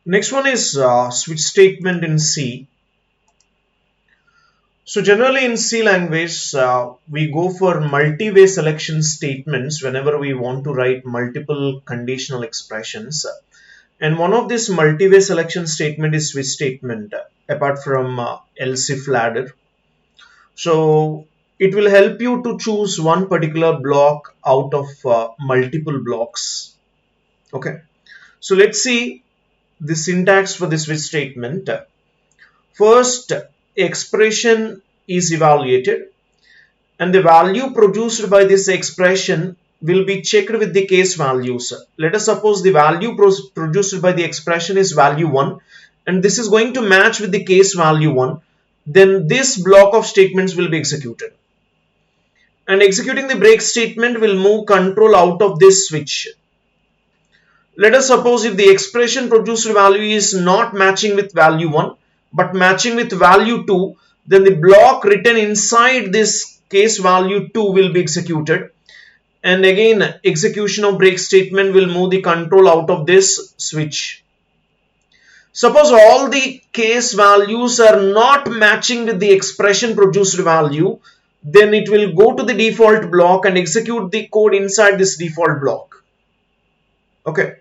Next one is switch statement in C. So generally in C language, we go for multi-way selection statements whenever we want to write multiple conditional expressions. And one of this multi-way selection statement is switch statement, apart from else if ladder. So it will help you to choose one particular block out of multiple blocks. Okay. So let's see the syntax for the switch statement. First, expression is evaluated and the value produced by this expression will be checked with the case values. Let us suppose the value produced by the expression is value 1 and this is going to match with the case value 1. Then this block of statements will be executed. And executing the break statement will move control out of this switch. Let us suppose if the expression produced value is not matching with value 1 but matching with value 2, then the block written inside this case value 2 will be executed. And again, execution of break statement will move the control out of this switch. Suppose all the case values are not matching with the expression produced value, then it will go to the default block and execute the code inside this default block. Okay.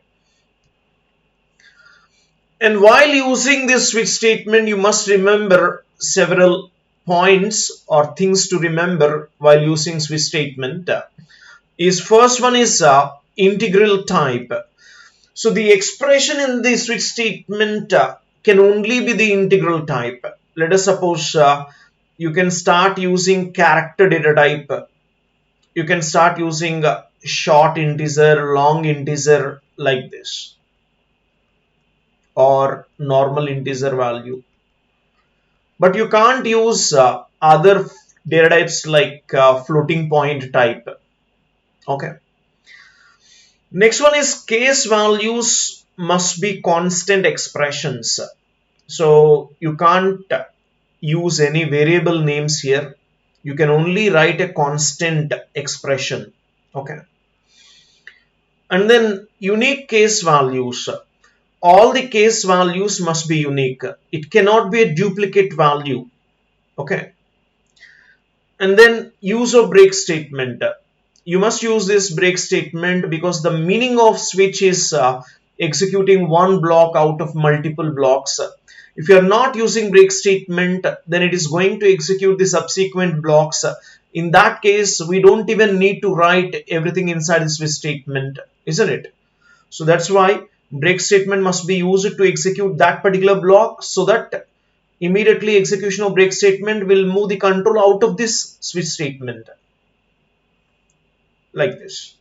And while using this switch statement, you must remember several points or things to remember while using switch statement. First one is integral type. So the expression in the switch statement can only be the integral type. Let us suppose you can start using character data type. You can start using short integer, long integer like this, or normal integer value. But you can't use other data types like floating point type. Okay. Next one is case values must be constant expressions. So you can't use any variable names here. You can only write a constant expression. Okay. And then unique case values. All the case values must be unique. It cannot be a duplicate value. Okay. And then use of break statement. You must use this break statement because the meaning of switch is executing one block out of multiple blocks. If you are not using break statement, then it is going to execute the subsequent blocks. In that case, we don't even need to write everything inside the switch statement, isn't it? So that's why break statement must be used to execute that particular block, so that immediately execution of break statement will move the control out of this switch statement like this.